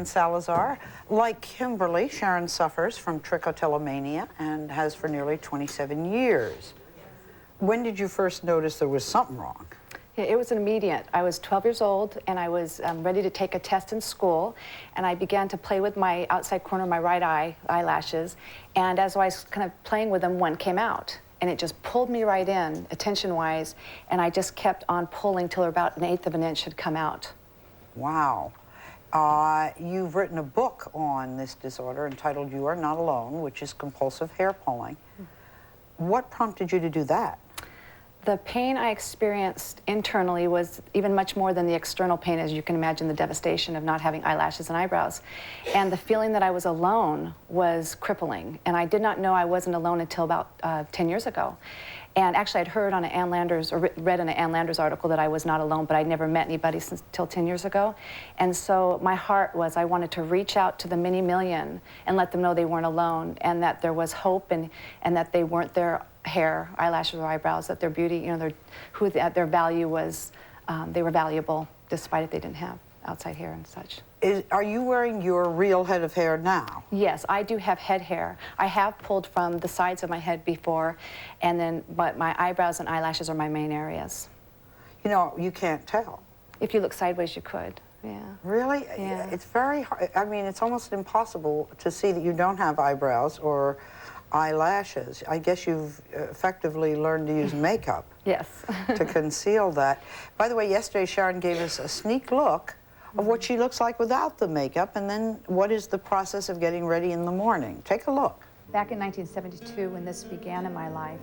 Salazar. Like Kimberly, Cheryn suffers from trichotillomania and has for nearly 27 years. When did you first notice there was something wrong? Yeah, it was immediate. I was 12 years old and I was ready to take a test in school, and I began to play with my outside corner of my right eyelashes, and as I was kind of playing with them, one came out and it just pulled me right in, attention-wise, and I just kept on pulling till about 1/8 of an inch had come out. Wow. You've written a book on this disorder entitled You Are Not Alone, which is compulsive hair pulling. What prompted you to do that? The pain I experienced internally was even much more than the external pain, as you can imagine, the devastation of not having eyelashes and eyebrows. And the feeling that I was alone was crippling. And I did not know I wasn't alone until about 10 years ago. And actually, I'd heard on an Ann Landers, or read in an Ann Landers article that I was not alone, but I'd never met anybody since till 10 years ago. And so my heart was, I wanted to reach out to the many million and let them know they weren't alone, and that there was hope, and that they weren't their hair, eyelashes, or eyebrows, that their beauty, you know, their value was, they were valuable, despite if they didn't have outside hair and such. Are you wearing your real head of hair now? Yes, I do have head hair. I have pulled from the sides of my head before, but my eyebrows and eyelashes are my main areas. You know, you can't tell. If you look sideways, you could, yeah. Really? Yeah. It's very hard. I mean, it's almost impossible to see that you don't have eyebrows or eyelashes. I guess you've effectively learned to use makeup. Yes. to conceal that. By the way, yesterday Cheryn gave us a sneak look of what she looks like without the makeup, and then what is the process of getting ready in the morning. Take a look. Back in 1972, when this began in my life,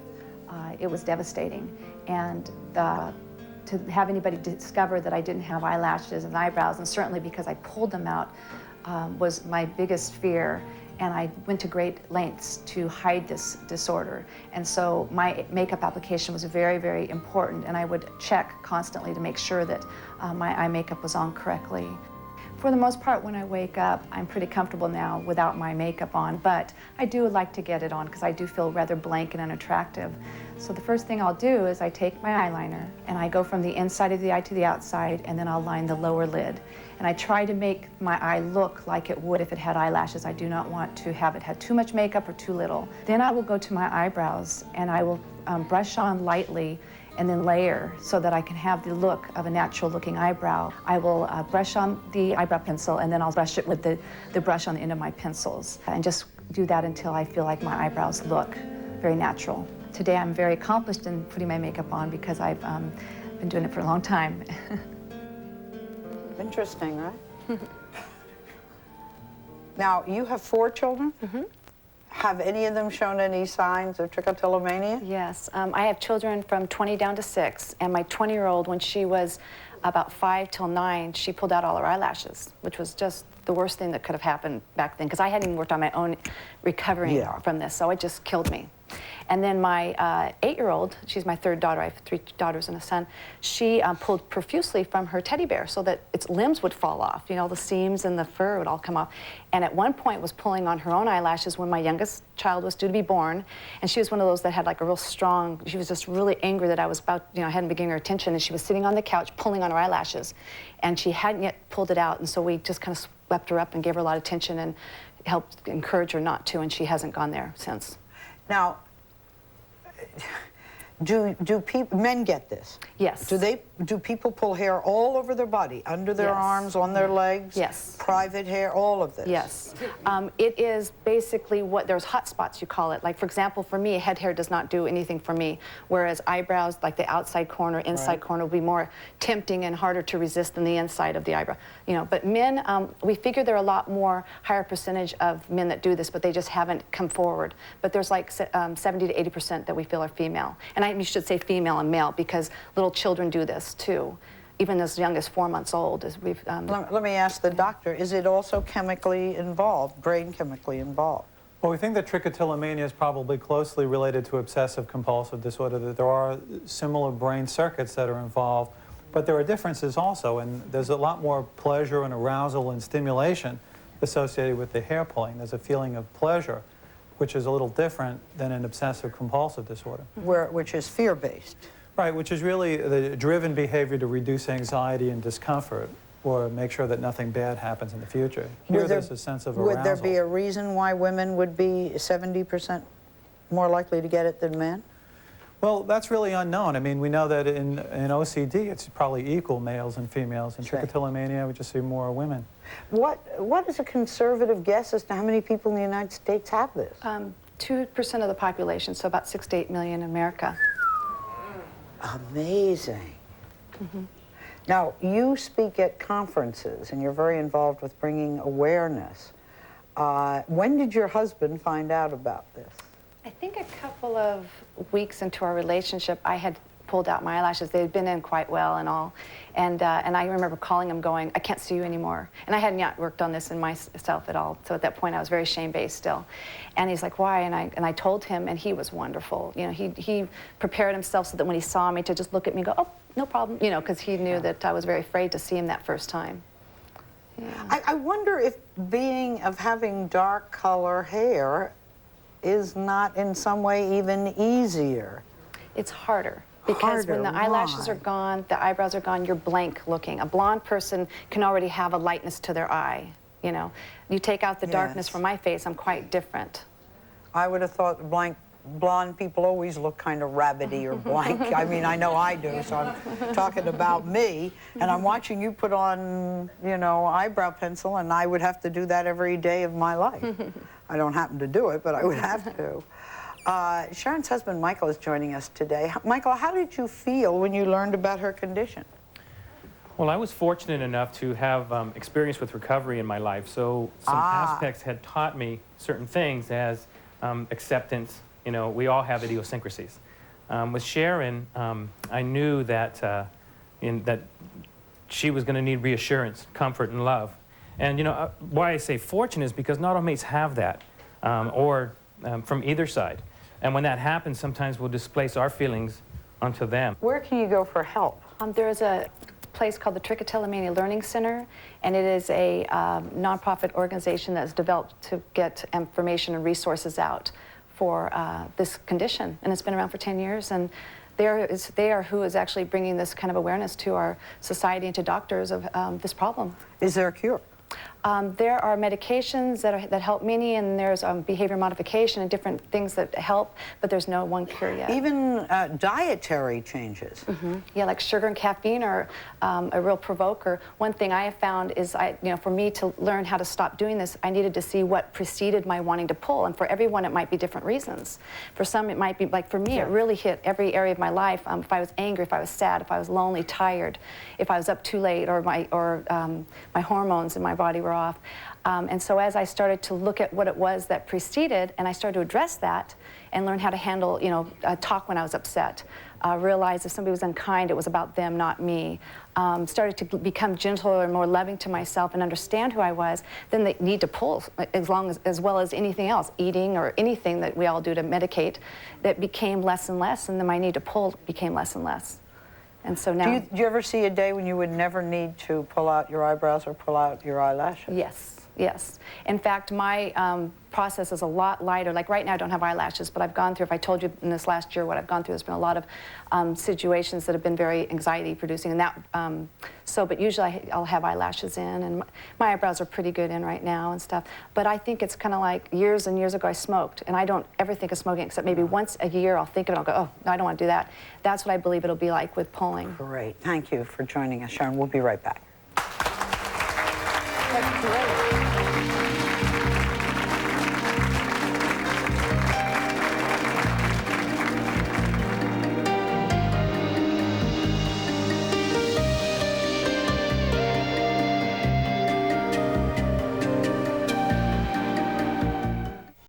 it was devastating. And to have anybody discover that I didn't have eyelashes and eyebrows, and certainly because I pulled them out, was my biggest fear. And I went to great lengths to hide this disorder. And so my makeup application was very, very important, and I would check constantly to make sure that my eye makeup was on correctly. For the most part, when I wake up, I'm pretty comfortable now without my makeup on, but I do like to get it on because I do feel rather blank and unattractive. So the first thing I'll do is I take my eyeliner and I go from the inside of the eye to the outside, and then I'll line the lower lid. And I try to make my eye look like it would if it had eyelashes. I do not want to have it had too much makeup or too little. Then I will go to my eyebrows and I will brush on lightly and then layer so that I can have the look of a natural looking eyebrow. I will brush on the eyebrow pencil, and then I'll brush it with the brush on the end of my pencils, and just do that until I feel like my eyebrows look very natural. Today I'm very accomplished in putting my makeup on because I've been doing it for a long time. Interesting, right? Now, you have 4 children? Mm-hmm. Have any of them shown any signs of trichotillomania? Yes, I have children from 20 down to 6, and my 20-year-old, when she was about 5 till 9, she pulled out all her eyelashes, which was just the worst thing that could have happened back then, because I hadn't even worked on my own recovering from this, so it just killed me. And then my 8-year-old, she's my 3rd daughter, I have 3 daughters and a son, she pulled profusely from her teddy bear so that its limbs would fall off, you know, the seams and the fur would all come off. And at one point was pulling on her own eyelashes when my youngest child was due to be born, and she was one of those that had like a real strong, she was just really angry that I was about, you know, I hadn't been giving her attention, and she was sitting on the couch pulling on her eyelashes, and she hadn't yet pulled it out, and so we just kind of swept her up and gave her a lot of attention and helped encourage her not to, and she hasn't gone there since. Now, do men get this? Yes. Do people pull hair all over their body, under their arms, on their legs? Yes. Private hair, all of this? Yes. It is basically there's hot spots, you call it. Like, for example, for me, head hair does not do anything for me, whereas eyebrows, like the outside corner, inside corner, will be more tempting and harder to resist than the inside of the eyebrow. You know, but men, we figure there are a lot more, higher percentage of men that do this, but they just haven't come forward. But there's like 70 to 80% that we feel are female. And you should say female and male, because little children do this too, even as young as 4 months old. As we've, let me ask the doctor, is it also chemically involved, brain chemically involved? Well, we think that trichotillomania is probably closely related to obsessive compulsive disorder, that there are similar brain circuits that are involved, but there are differences also, and there's a lot more pleasure and arousal and stimulation associated with the hair pulling. There's a feeling of pleasure, which is a little different than an obsessive compulsive disorder. Which is fear-based. Right, which is really the driven behavior to reduce anxiety and discomfort. or make sure that nothing bad happens in the future. Here there's a sense of arousal. Would there be a reason why women would be 70% more likely to get it than men? Well, that's really unknown. I mean, we know that in OCD, it's probably equal males and females. In trichotillomania, we just see more women. What is a conservative guess as to how many people in the United States have this? 2% of the population, so about 6 to 8 million in America. Amazing. Now, you speak at conferences, and you're very involved with bringing awareness. When did your husband find out about this? I think a couple of weeks into our relationship, I had pulled out my eyelashes. They had been in quite well and all. And I remember calling him going, I can't see you anymore. And I hadn't yet worked on this in myself at all. So at that point, I was very shame-based still. And he's like, why? And I told him, and he was wonderful. You know, he prepared himself so that when he saw me to just look at me and go, oh, no problem. You know, because he knew that I was very afraid to see him that first time. Yeah. I wonder if having dark color hair is not in some way even easier. It's harder. Because when the eyelashes are gone, the eyebrows are gone, you're blank looking. A blonde person can already have a lightness to their eye, you know. You take out the darkness from my face, I'm quite different. I would have thought blonde people always look kind of rabbity or blank. I mean, I know I do, so I'm talking about me. And I'm watching you put on, you know, eyebrow pencil, and I would have to do that every day of my life. I don't happen to do it, but I would have to. Cheryn's husband, Michael, is joining us today. Michael, how did you feel when you learned about her condition? Well, I was fortunate enough to have experience with recovery in my life, so some aspects had taught me certain things as acceptance. You know, we all have idiosyncrasies. With Cheryn, I knew that, that she was going to need reassurance, comfort, and love. And, you know, why I say fortunate is because not all mates have that, from either side. And when that happens, sometimes we'll displace our feelings onto them. Where can you go for help? There is a place called the Trichotillomania Learning Center, and it is a nonprofit organization that's developed to get information and resources out for this condition. And it's been around for 10 years, and they are who is actually bringing this kind of awareness to our society and to doctors of this problem. Is there a cure? There are medications that help many, and there's behavior modification and different things that help, but there's no one cure yet. Even dietary changes. Yeah, like sugar and caffeine are a real provoker. One thing I have found is, you know, for me to learn how to stop doing this, I needed to see what preceded my wanting to pull, and for everyone it might be different reasons. For some it might be, like for me, it really hit every area of my life. If I was angry, if I was sad, if I was lonely, tired, if I was up too late, or my hormones in my body were off. And so as I started to look at what it was that preceded, and I started to address that and learn how to handle, you know, talk when I was upset, realize if somebody was unkind, it was about them, not me. Started to become gentler and more loving to myself and understand who I was, then they need to pull as well as anything else, eating or anything that we all do to medicate, that became less and less, and then my need to pull became less and less. And so now... Do you ever see a day when you would never need to pull out your eyebrows or pull out your eyelashes? Yes, yes. In fact, my process is a lot lighter. Like right now I don't have eyelashes, but I've gone through, if I told you in this last year what I've gone through, there's been a lot of situations that have been very anxiety producing, and that, but usually I'll have eyelashes in, and my eyebrows are pretty good in right now and stuff. But I think it's kind of like years and years ago I smoked, and I don't ever think of smoking except maybe once a year I'll think of it, I'll go, oh, no, I don't want to do that. That's what I believe it'll be like with pulling. Great. Thank you for joining us, Cheryn. We'll be right back.